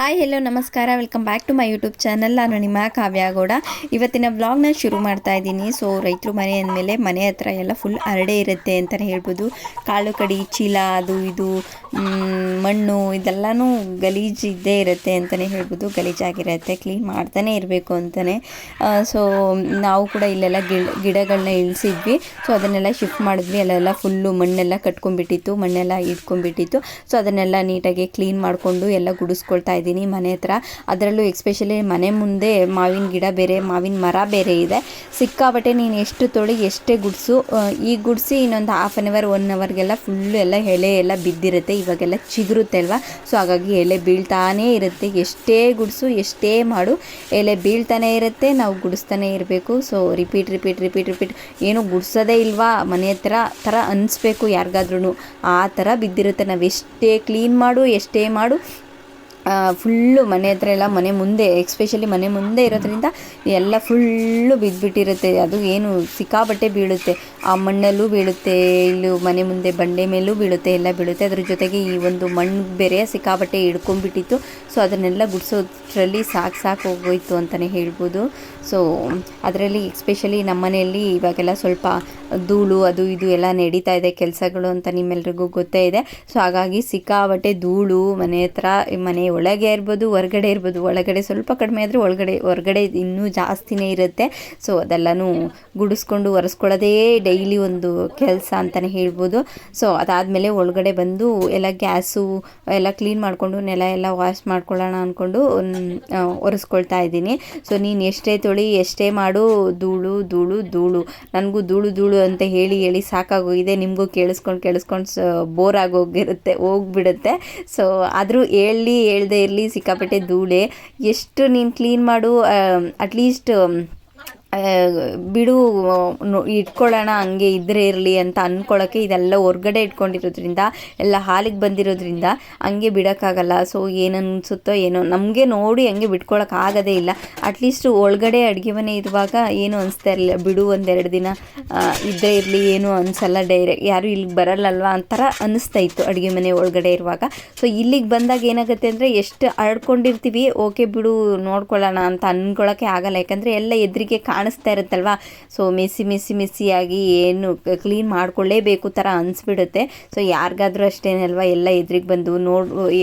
Hi hello ನಮಸ್ಕಾರ, welcome back to my YouTube channel. ನಾನು ನಿಮ್ಮ ಕಾವ್ಯ ಗೌಡ. ಇವತ್ತಿನ ವ್ಲಾಗ್ನ ಶುರು ಮಾಡ್ತಾ ಇದ್ದೀನಿ. ಸೊ ರೈತರು ಮನೆ ಅಂದಮೇಲೆ ಮನೆ ಹತ್ರ ಎಲ್ಲ ಫುಲ್ ಹರಡೆ ಇರುತ್ತೆ ಅಂತಲೇ ಹೇಳ್ಬೋದು. ಕಾಳು ಕಡಿ, ಚೀಲ, ಅದು ಇದು ಮಣ್ಣು ಇದೆಲ್ಲನೂ ಗಲೀಜು ಇದ್ದೇ ಇರುತ್ತೆ ಅಂತಲೇ ಹೇಳ್ಬೋದು. ಗಲೀಜಾಗಿರುತ್ತೆ, ಕ್ಲೀನ್ ಮಾಡ್ತಾನೆ ಇರಬೇಕು ಅಂತಲೇ. ಸೊ ನಾವು ಕೂಡ ಇಲ್ಲೆಲ್ಲ ಗಿಡಗಳನ್ನ ಇಳಿಸಿದ್ವಿ. ಸೊ ಅದನ್ನೆಲ್ಲ ಶಿಫ್ಟ್ ಮಾಡಿದ್ವಿ. ಅಲ್ಲೆಲ್ಲ ಫುಲ್ಲು ಮಣ್ಣೆಲ್ಲ ಕಟ್ಕೊಂಡ್ಬಿಟ್ಟಿತ್ತು, ಮಣ್ಣೆಲ್ಲ ಇಟ್ಕೊಂಡ್ಬಿಟ್ಟಿತ್ತು. ಸೊ ಅದನ್ನೆಲ್ಲ ನೀಟಾಗಿ ಕ್ಲೀನ್ ಮಾಡಿಕೊಂಡು ಎಲ್ಲ ಗುಡಿಸ್ಕೊಳ್ತಾ ಇದ್ದೀನಿ ಮನೆ ಹತ್ರ. ಅದರಲ್ಲೂ ಎಕ್ಸ್ಪೆಷಲಿ ಮನೆ ಮುಂದೆ ಮಾವಿನ ಗಿಡ ಬೇರೆ, ಮಾವಿನ ಮರ ಬೇರೆ ಇದೆ. ಸಿಕ್ಕಾಬಟ್ಟೆ ನೀನು ಎಷ್ಟು ತೊಳಿ ಎಷ್ಟೇ ಗುಡಿಸು, ಈಗ ಗುಡಿಸಿ ಇನ್ನೊಂದು ಹಾಫ್ ಆನ್ ಅವರ್ 1 ಅವರ್ಗೆಲ್ಲ ಫುಲ್ಲು ಎಲ್ಲ ಎಲೆ ಎಲ್ಲ ಬಿದ್ದಿರುತ್ತೆ. ಇವಾಗೆಲ್ಲ ಚಿಗುರುತ್ತೆ ಅಲ್ವಾ, ಸೊ ಹಾಗಾಗಿ ಎಲೆ ಬೀಳ್ತಾನೇ ಇರುತ್ತೆ. ಎಷ್ಟೇ ಗುಡಿಸು ಎಷ್ಟೇ ಮಾಡು ಎಲೆ ಬೀಳ್ತಾನೆ ಇರುತ್ತೆ, ನಾವು ಗುಡಿಸ್ತಾನೆ ಇರಬೇಕು. ಸೊ ರಿಪೀಟ್ ಏನು ಗುಡಿಸೋದೇ ಇಲ್ವಾ ಮನೆ ಹತ್ರ ಥರ ಅನಿಸ್ಬೇಕು ಯಾರಿಗಾದ್ರೂ. ಆ ಥರ ಬಿದ್ದಿರುತ್ತೆ. ನಾವು ಎಷ್ಟೇ ಕ್ಲೀನ್ ಮಾಡು ಎಷ್ಟೇ ಮಾಡು ಫುಲ್ಲು ಮನೆ ಹತ್ರ ಎಲ್ಲ, ಮನೆ ಮುಂದೆ ಎಕ್ಸ್ಪೆಷಲಿ ಮನೆ ಮುಂದೆ ಇರೋದ್ರಿಂದ ಎಲ್ಲ ಫುಲ್ಲು ಬಿದ್ದುಬಿಟ್ಟಿರುತ್ತೆ. ಅದು ಏನು ಸಿಕ್ಕಾಬಟ್ಟೆ ಬೀಳುತ್ತೆ, ಆ ಮಣ್ಣಲ್ಲೂ ಬೀಳುತ್ತೆ, ಇಲ್ಲೂ ಮನೆ ಮುಂದೆ ಬಂಡೆ ಮೇಲೂ ಬೀಳುತ್ತೆ, ಎಲ್ಲ ಬೀಳುತ್ತೆ. ಅದ್ರ ಜೊತೆಗೆ ಈ ಒಂದು ಮಣ್ಣು ಬೇರೆ ಸಿಕ್ಕಾಬಟ್ಟೆ ಹಿಡ್ಕೊಂಡ್ಬಿಟ್ಟಿತ್ತು. ಸೊ ಅದನ್ನೆಲ್ಲ ಗುಡಿಸೋದ್ರಲ್ಲಿ ಸಾಕು ಹೋಗೋಯ್ತು ಅಂತಲೇ ಹೇಳ್ಬೋದು. ಸೊ ಅದರಲ್ಲಿ ಎಕ್ಸ್ಪೆಷಲಿ ನಮ್ಮ ಮನೆಯಲ್ಲಿ ಇವಾಗೆಲ್ಲ ಸ್ವಲ್ಪ ಧೂಳು ಅದು ಇದು ಎಲ್ಲ ನಡೀತಾ ಇದೆ ಕೆಲಸಗಳು ಅಂತ ನಿಮ್ಮೆಲ್ರಿಗೂ ಗೊತ್ತೇ ಇದೆ. ಸೊ ಹಾಗಾಗಿ ಸಿಕ್ಕಾಬಟ್ಟೆ ಧೂಳು ಮನೆ ಹತ್ರ, ಮನೆ ಒಳಗೆ ಇರ್ಬೋದು ಹೊರಗಡೆ ಇರ್ಬೋದು. ಒಳಗಡೆ ಸ್ವಲ್ಪ ಕಡಿಮೆ ಆದರೆ ಹೊರಗಡೆ ಇನ್ನೂ ಜಾಸ್ತಿನೇ ಇರುತ್ತೆ. ಸೊ ಅದೆಲ್ಲನೂ ಗುಡಿಸ್ಕೊಂಡು ಒರೆಸ್ಕೊಳ್ಳೋದೇ ಡೈಲಿ ಒಂದು ಕೆಲಸ ಅಂತಲೇ ಹೇಳ್ಬೋದು. ಸೊ ಅದಾದಮೇಲೆ ಒಳಗಡೆ ಬಂದು ಎಲ್ಲ ಗ್ಯಾಸು ಎಲ್ಲ ಕ್ಲೀನ್ ಮಾಡಿಕೊಂಡು ನೆಲ ಎಲ್ಲ ವಾಶ್ ಮಾಡ್ಕೊಳ್ಳೋಣ ಅಂದ್ಕೊಂಡು ಒರೆಸ್ಕೊಳ್ತಾ ಇದ್ದೀನಿ. ಸೊ ನೀನು ಎಷ್ಟೇ ತೊಳಿ ಎಷ್ಟೇ ಮಾಡು ಧೂಳು ನನಗೂ ಧೂಳು ಅಂತ ಹೇಳಿ ಸಾಕಾಗೋಗಿದೆ. ನಿಮಗೂ ಕೇಳಿಸ್ಕೊಂಡು ಬೋರ್ ಹೋಗ್ಬಿಡುತ್ತೆ. ಸೊ ಆದರೂ ಹೇಳ್ದೇ ಇರಲಿ, ಸಿಕ್ಕಾಪಟ್ಟೆ ಧೂಳೆ. ಎಷ್ಟು ನೀನು ಕ್ಲೀನ್ ಮಾಡು, ಅಟ್ಲೀಸ್ಟ್ ಬಿಡು ಇಟ್ಕೊಳ್ಳೋಣ ಹಂಗೆ ಇದ್ದರೆ ಇರಲಿ ಅಂತ ಅಂದ್ಕೊಳ್ಳೋಕ್ಕೆ ಇದೆಲ್ಲ ಹೊರ್ಗಡೆ ಇಟ್ಕೊಂಡಿರೋದ್ರಿಂದ, ಎಲ್ಲ ಹಾಲಿಗೆ ಬಂದಿರೋದ್ರಿಂದ ಹಂಗೆ ಬಿಡೋಕ್ಕಾಗಲ್ಲ. ಸೊ ಏನು ಅನಿಸುತ್ತೋ ಏನೋ, ನಮಗೆ ನೋಡಿ ಹಂಗೆ ಬಿಟ್ಕೊಳ್ಳೋಕ್ಕಾಗೋದೇ ಇಲ್ಲ. ಅಟ್ಲೀಸ್ಟ್ ಒಳಗಡೆ ಅಡುಗೆ ಮನೆ ಇರುವಾಗ ಏನು ಅನಿಸ್ತಾ ಇರಲಿಲ್ಲ, ಬಿಡು 1-2 ದಿನ ಇದ್ದೇ ಇರಲಿ, ಏನು ಅನಿಸಲ್ಲ, ಯಾರು ಇಲ್ಲಿಗೆ ಬರಲ್ಲಲ್ವ ಅಂತರ ಅನ್ನಿಸ್ತಾ ಇತ್ತು ಅಡುಗೆ ಮನೆ ಒಳಗಡೆ ಇರುವಾಗ. ಸೊ ಇಲ್ಲಿಗೆ ಬಂದಾಗ ಏನಾಗುತ್ತೆ ಅಂದರೆ, ಎಷ್ಟು ಆಡ್ಕೊಂಡಿರ್ತೀವಿ, ಓಕೆ ಬಿಡು ನೋಡ್ಕೊಳ್ಳೋಣ ಅಂತ ಅಂದ್ಕೊಳ್ಳೋಕ್ಕೆ ಆಗಲ್ಲ. ಯಾಕಂದರೆ ಎಲ್ಲ ಎದುರಿಗೆ ಕಾಣಿಸ್ತಾ ಇರುತ್ತಲ್ವ. ಸೊ ಮೆಸ್ಸಿಯಾಗಿ ಏನು ಕ್ಲೀನ್ ಮಾಡ್ಕೊಳ್ಳೇಬೇಕು ಥರ ಅನಿಸ್ಬಿಡುತ್ತೆ. ಸೊ ಯಾರಿಗಾದ್ರೂ ಅಷ್ಟೇನಲ್ವ, ಎಲ್ಲ ಎದುರಿಗೆ ಬಂದು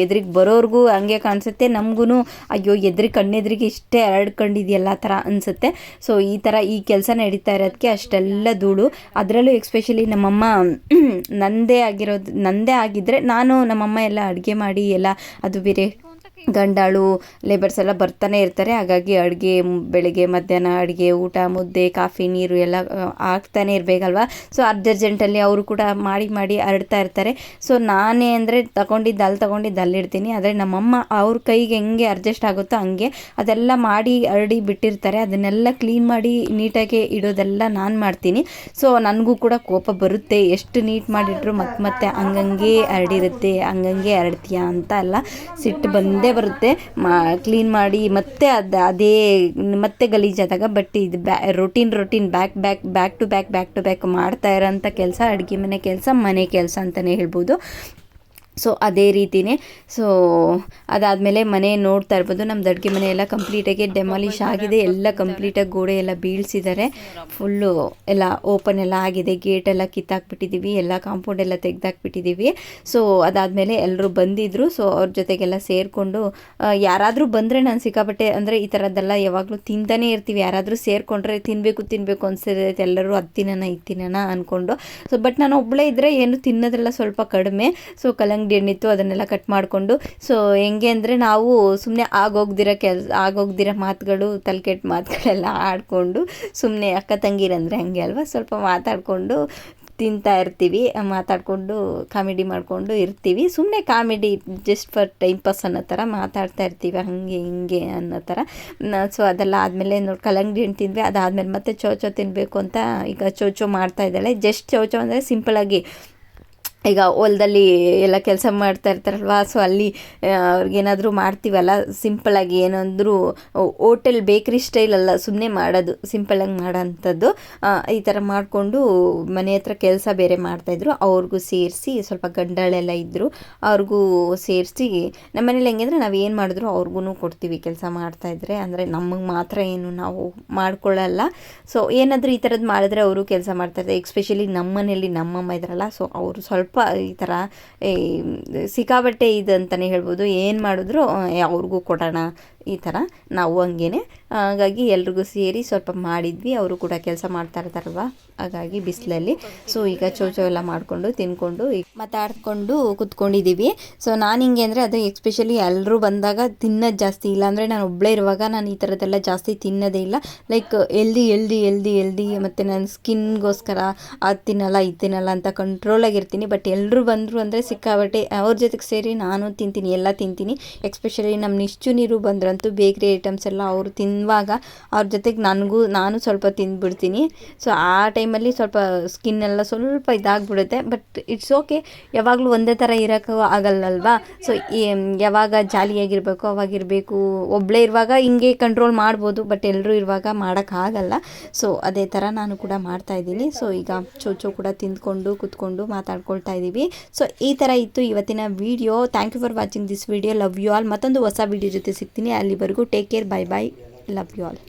ಎದುರಿಗೆ ಬರೋರ್ಗೂ ಹಂಗೆ ಕಾಣಿಸುತ್ತೆ, ನಮಗೂ ಅಯ್ಯೋ ಕಣ್ಣೆದ್ರಿಗೆ ಇಷ್ಟೇ ಹರಡ್ಕೊಂಡಿದೆಯಲ್ಲ ಥರ ಅನಿಸುತ್ತೆ. ಸೊ ಈ ಥರ ಈ ಕೆಲಸ ನಡೀತಾ ಇರೋದಕ್ಕೆ ಅಷ್ಟೆಲ್ಲ ಧೂಳು. ಅದರಲ್ಲೂ ಎಕ್ಸ್ಪೆಷಲಿ ನಮ್ಮಮ್ಮ ನಂದೇ ಆಗಿದ್ದರೆ, ನಮ್ಮಮ್ಮ ಎಲ್ಲ ಅಡುಗೆ ಮಾಡಿ ಎಲ್ಲ, ಅದು ಬೇರೆ ಗಂಡಾಳು ಲೇಬರ್ಸ್ ಎಲ್ಲ ಬರ್ತಾನೆ ಇರ್ತಾರೆ. ಹಾಗಾಗಿ ಅಡುಗೆ ಬೆಳಗ್ಗೆ ಮಧ್ಯಾಹ್ನ ಅಡುಗೆ ಊಟ ಮುದ್ದೆ ಕಾಫಿ ನೀರು ಎಲ್ಲ ಆಗ್ತಾನೆ ಇರಬೇಕಲ್ವ. ಸೊ ಅರ್ಜೆಂಟಲ್ಲಿ ಅವರು ಕೂಡ ಮಾಡಿ ಹರಡ್ತಾ ಇರ್ತಾರೆ. ಸೊ ನಾನೇ ಅಂದರೆ ತಗೊಂಡಿದ್ದು ಅಲ್ಲಿಡ್ತೀನಿ. ಆದರೆ ನಮ್ಮಮ್ಮ ಅವ್ರ ಕೈಗೆ ಹೆಂಗೆ ಅಡ್ಜಸ್ಟ್ ಆಗುತ್ತೋ ಹಂಗೆ ಅದೆಲ್ಲ ಮಾಡಿ ಹರಡಿ ಬಿಟ್ಟಿರ್ತಾರೆ. ಅದನ್ನೆಲ್ಲ ಕ್ಲೀನ್ ಮಾಡಿ ನೀಟಾಗಿ ಇಡೋದೆಲ್ಲ ನಾನು ಮಾಡ್ತೀನಿ. ಸೊ ನನಗೂ ಕೂಡ ಕೋಪ ಬರುತ್ತೆ, ಎಷ್ಟು ನೀಟ್ ಮಾಡಿಟ್ರು ಮತ್ತೆ ಹಂಗಂಗೆ ಹರಡಿರುತ್ತೆ, ಹಂಗಂಗೆ ಹರಡ್ತೀಯಾ ಅಂತ ಎಲ್ಲ ಸಿಟ್ಟು ಬಂದೇ ಬರುತ್ತೆ. ಕ್ಲೀನ್ ಮಾಡಿ ಅದೇ ಮತ್ತೆ ಗಲೀಜಾದಾಗ. ಬಟ್ ಇದು ರೊಟೀನ್ ಬ್ಯಾಕ್ ಟು ಬ್ಯಾಕ್ ಮಾಡ್ತಾ ಇರೋಂಥ ಕೆಲಸ ಅಡುಗೆ ಮನೆ ಕೆಲಸ, ಮನೆ ಕೆಲಸ ಅಂತಲೇ ಹೇಳ್ಬೋದು. ಸೊ ಅದೇ ರೀತಿಯೇ. ಸೊ ಅದಾದಮೇಲೆ ಮನೆ ನೋಡ್ತಾ ಇರ್ಬೋದು, ನಮ್ಮದು ಅಡುಗೆ ಮನೆ ಎಲ್ಲ ಕಂಪ್ಲೀಟಾಗಿ ಡೆಮಾಲಿಷ್ ಆಗಿದೆ. ಎಲ್ಲ ಕಂಪ್ಲೀಟಾಗಿ ಗೋಡೆ ಎಲ್ಲ ಬೀಳಿಸಿದ್ದಾರೆ, ಫುಲ್ಲು ಎಲ್ಲ ಓಪನ್ ಎಲ್ಲ ಆಗಿದೆ. ಗೇಟೆಲ್ಲ ಕಿತ್ತಾಕ್ಬಿಟ್ಟಿದ್ದೀವಿ, ಎಲ್ಲ ಕಾಂಪೌಂಡ್ ಎಲ್ಲ ತೆಗೆದಾಕ್ಬಿಟ್ಟಿದ್ದೀವಿ. ಸೊ ಅದಾದಮೇಲೆ ಎಲ್ಲರೂ ಬಂದಿದ್ದರು. ಸೊ ಅವ್ರ ಜೊತೆಗೆಲ್ಲ ಸೇರಿಕೊಂಡು, ಯಾರಾದರೂ ಬಂದರೆ ನಾನು ಸಿಕ್ಕಾಪಟ್ಟೆ ಅಂದರೆ ಈ ಥರದ್ದೆಲ್ಲ ಯಾವಾಗಲೂ ತಿಂತಾನೇ ಇರ್ತೀವಿ. ಯಾರಾದರೂ ಸೇರಿಕೊಂಡ್ರೆ ತಿನ್ನಬೇಕು ಅನಿಸಿರುತ್ತೆ, ಎಲ್ಲರೂ ಅದು ತಿನ್ನೋಣ ಅಂದ್ಕೊಂಡು. ಸೊ ಬಟ್ ನಾನು ಒಬ್ಬಳೇ ಇದ್ದರೆ ಏನು ತಿನ್ನೋದ್ರೆಲ್ಲ ಸ್ವಲ್ಪ ಕಡಿಮೆ. ಸೊ ಕಲ್ಲಂಗಡಿ ಹಣ್ಣಿತ್ತು, ಅದನ್ನೆಲ್ಲ ಕಟ್ ಮಾಡಿಕೊಂಡು, ಸೊ ಹೆಂಗೆ ಅಂದರೆ ನಾವು ಸುಮ್ಮನೆ ಆಗೋಗ್ದಿರೋ ಮಾತುಗಳು, ತಲೆಕೆಟ್ಟ ಮಾತುಗಳೆಲ್ಲ ಆಡಿಕೊಂಡು, ಸುಮ್ಮನೆ ಅಕ್ಕ ತಂಗಿರಂದರೆ ಹಂಗೆ ಅಲ್ವಾ, ಸ್ವಲ್ಪ ಮಾತಾಡಿಕೊಂಡು ತಿಂತಾ ಇರ್ತೀವಿ, ಮಾತಾಡಿಕೊಂಡು ಕಾಮಿಡಿ ಮಾಡಿಕೊಂಡು ಇರ್ತೀವಿ. ಸುಮ್ಮನೆ comedy just for time pass ಅನ್ನೋ ಥರ ಮಾತಾಡ್ತಾ ಇರ್ತೀವಿ, ಹಾಗೆ ಹಿಂಗೆ ಅನ್ನೋ ಥರ. ಸೊ ಅದೆಲ್ಲ ಆದಮೇಲೆ ಕಲ್ಲಂಗಡಿ ಹಣ್ಣು ತಿಂದ್ವಿ. ಅದಾದಮೇಲೆ ಮತ್ತೆ ಚೋಚೋ ತಿನ್ನಬೇಕು ಅಂತ ಈಗ ಚೋಚೋ ಮಾಡ್ತಾಯಿದ್ದಾಳೆ. ಜಸ್ಟ್ ಚೋಚೋ ಅಂದರೆ ಸಿಂಪಲಾಗಿ ಈಗ ಹೊಲದಲ್ಲಿ ಎಲ್ಲ ಕೆಲಸ ಮಾಡ್ತಾ ಇರ್ತಾರಲ್ವ, ಸೊ ಅಲ್ಲಿ ಅವ್ರಿಗೇನಾದರೂ ಮಾಡ್ತೀವಲ್ಲ ಸಿಂಪಲಾಗಿ, ಏನಾದರೂ ಹೋಟೆಲ್ ಬೇಕ್ರಿ ಸ್ಟೈಲಲ್ಲ, ಸುಮ್ಮನೆ ಮಾಡೋದು ಸಿಂಪಲಾಗಿ ಮಾಡೋಂಥದ್ದು. ಈ ಥರ ಮಾಡಿಕೊಂಡು ಮನೆ ಹತ್ರ ಕೆಲಸ ಬೇರೆ ಮಾಡ್ತಾಯಿದ್ರು, ಅವ್ರಿಗೂ ಸೇರಿಸಿ, ಸ್ವಲ್ಪ ಗಂಡಳೆಲ್ಲ ಇದ್ದರು ಅವ್ರಿಗೂ ಸೇರಿಸಿ. ನಮ್ಮ ಮನೇಲಿ ಹೆಂಗೆ ನಾವು ಏನು ಮಾಡಿದ್ರು ಅವ್ರಿಗೂ ಕೊಡ್ತೀವಿ ಕೆಲಸ ಮಾಡ್ತಾಯಿದ್ರೆ, ಅಂದರೆ ನಮಗೆ ಮಾತ್ರ ಏನು ನಾವು ಮಾಡ್ಕೊಳ್ಳಲ್ಲ. ಸೊ ಏನಾದರೂ ಈ ಥರದ್ದು ಮಾಡಿದ್ರೆ ಅವರು ಕೆಲಸ ಮಾಡ್ತಾಯಿರ್ತಾರೆ. ಎಕ್ಸ್ಪೆಷಲಿ ನಮ್ಮ ಮನೇಲಿ ನಮ್ಮಮ್ಮ ಇದ್ರಲ್ಲ, ಸೊ ಅವರು ಸ್ವಲ್ಪ ಈ ಥರ ಸಿಕ್ಕಾಬಟ್ಟೆ ಇದು ಅಂತಲೇ ಹೇಳ್ಬೋದು. ಏನು ಮಾಡಿದ್ರು ಅವ್ರಿಗೂ ಕೊಡೋಣ ಈ ಥರ ನಾವು ಹಂಗೇ. ಹಾಗಾಗಿ ಎಲ್ರಿಗೂ ಸೇರಿ ಸ್ವಲ್ಪ ಮಾಡಿದ್ವಿ. ಅವರು ಕೂಡ ಕೆಲಸ ಮಾಡ್ತಾ ಇರ್ತಾರಲ್ವ, ಹಾಗಾಗಿ ಬಿಸಿಲಲ್ಲಿ. ಸೊ ಈಗ ಚೌಚೌ ಎಲ್ಲ ಮಾಡಿಕೊಂಡು ತಿನ್ಕೊಂಡು ಮಾತಾಡ್ಕೊಂಡು ಕೂತ್ಕೊಂಡಿದ್ದೀವಿ. ಸೊ ನಾನು ಹಿಂಗೆ ಅಂದರೆ ಅದು ಎಕ್ಸ್ಪೆಷಲಿ ಎಲ್ಲರೂ ಬಂದಾಗ ತಿನ್ನೋದು ಜಾಸ್ತಿ, ಇಲ್ಲಾಂದರೆ ನಾನು ಒಬ್ಬಳೇ ಇರುವಾಗ ನಾನು ಈ ಥರದ್ದೆಲ್ಲ ಜಾಸ್ತಿ ತಿನ್ನೋದೇ ಇಲ್ಲ. ಲೈಕ್ ಎಲ್ದಿ ಮತ್ತು ನನ್ನ ಸ್ಕಿನ್ಗೋಸ್ಕರ ಅದು ತಿನ್ನಲ್ಲ ಇದು ತಿನ್ನಲ್ಲ ಅಂತ ಕಂಟ್ರೋಲಾಗಿರ್ತೀನಿ. ಬಟ್ ಎಲ್ಲರೂ ಬಂದರು ಅಂದರೆ ಸಿಕ್ಕಾಬಟ್ಟೆ ಅವ್ರ ಜೊತೆಗೆ ಸೇರಿ ನಾನು ತಿಂತೀನಿ, ಎಲ್ಲ ತಿಂತೀನಿ. ಎಕ್ಸ್ಪೆಷಲಿ ನಮ್ಮ ನಿಶ್ಚು ನೀರು ಬಂದ್ರಂತೂ ಬೇಕ್ರಿ ಐಟಮ್ಸ್ ಎಲ್ಲ ಅವರು ತಿನ್ನುವಾಗ ಅವ್ರ ಜೊತೆಗೆ ನಾನು ಸ್ವಲ್ಪ ತಿಂದುಬಿಡ್ತೀನಿ. ಸೊ ಆ ಟೈಮಲ್ಲಿ ಸ್ವಲ್ಪ ಸ್ಕಿನ್ನೆಲ್ಲ ಸ್ವಲ್ಪ ಇದಾಗ್ಬಿಡುತ್ತೆ. ಬಟ್ ಇಟ್ಸ್ ಓಕೆ, ಯಾವಾಗಲೂ ಒಂದೇ ಥರ ಇರೋಕ್ಕೂ ಆಗಲ್ಲಲ್ವಾ. ಸೊ ಯಾವಾಗ ಜಾಲಿಯಾಗಿರಬೇಕು ಅವಾಗಿರಬೇಕು. ಒಬ್ಬಳೇ ಇರುವಾಗ ಹಿಂಗೆ ಕಂಟ್ರೋಲ್ ಮಾಡ್ಬೋದು, ಬಟ್ ಎಲ್ಲರೂ ಇರುವಾಗ ಮಾಡೋಕ್ಕಾಗಲ್ಲ. ಸೊ ಅದೇ ಥರ ನಾನು ಕೂಡ ಮಾಡ್ತಾಯಿದ್ದೀನಿ. ಸೊ ಈಗ ಚೌಚೌ ಕೂಡ ತಿಂದ್ಕೊಂಡು ಕೂತ್ಕೊಂಡು ಮಾತಾಡ್ಕೊಳ್ತಾ ಇದ್ದೀವಿ. ಸೊ ಈ ಥರ ಇತ್ತು ಇವತ್ತಿನ video. Thank you for watching this video. Love you all. ಮತ್ತೊಂದು ಹೊಸ ವಿಡಿಯೋ ಜೊತೆ ಸಿಗ್ತೀನಿ. ಅಲ್ಲಿವರೆಗೂ take care, bye bye, love you all.